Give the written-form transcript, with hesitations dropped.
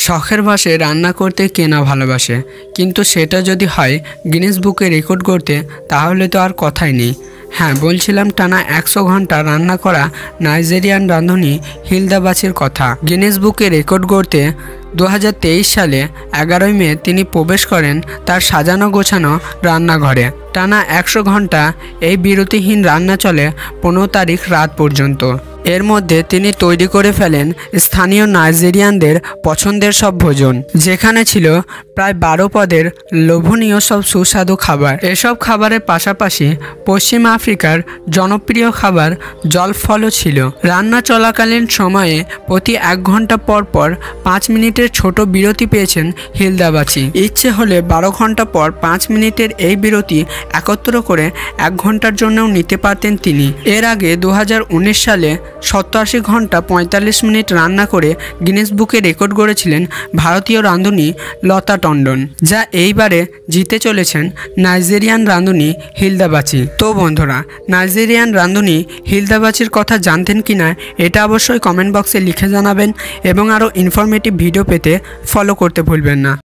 শখের বশে রান্না করতে কে না ভালোবাসে, কিন্তু সেটা যদি হয় গিনেস বুকে রেকর্ড করতে তাহলে তো আর কথাই নেই। হ্যাঁ, বলছিলাম টানা 100 ঘন্টা রান্না করা নাইজেরিয়ান রাঁধুনি হিলদা বাচির কথা। গিনেস বুকে রেকর্ড করতে 2023 সালে 11 মে তিনি প্রবেশ করেন তার সাজানো গোছানো রান্নাঘরে। টানা 100 ঘন্টা এই বিরতিহীন রান্না চলে 15 তারিখ রাত পর্যন্ত। এর মধ্যে তিনি তৈরি করে ফেলেন স্থানীয় নাইজেরিয়ানদের পছন্দের সব ভোজন, যেখানে ছিল প্রায় 12 পদের লোভনীয় সব সুস্বাদু খাবার। এসব খাবারের পাশাপাশি পশ্চিম আফ্রিকার জনপ্রিয় খাবার জলফলও ছিল। রান্না চলাকালীন সময়ে প্রতি 1 ঘন্টা পর পর 5 মিনিটের ছোট বিরতি পেয়েছেন হিলদা বাচি। ইচ্ছে হলে 12 ঘন্টা পর 5 মিনিটের এই বিরতি একত্র করে 1 ঘন্টার জন্যও নিতে পারতেন তিনি। এর আগে 2019 সালে 87 ঘন্টা 45 মিনিট রান্না করে গিনেস বুকে রেকর্ড গড়েছিলেন ভারতীয় রাঁধুনি লতা টন্ডন, যা এইবারে জিতে চলেছেন নাইজেরিয়ান রাঁধুনি হিলদা বাচি। তো বন্ধুরা, নাইজেরিয়ান রাঁধুনি হিলদা বাচির কথা জানতেন কিনা এটা অবশ্যই কমেন্ট বক্সে লিখে জানাবেন এবং আরও ইনফরমেটিভ ভিডিও পেতে ফলো করতে ভুলবেন না।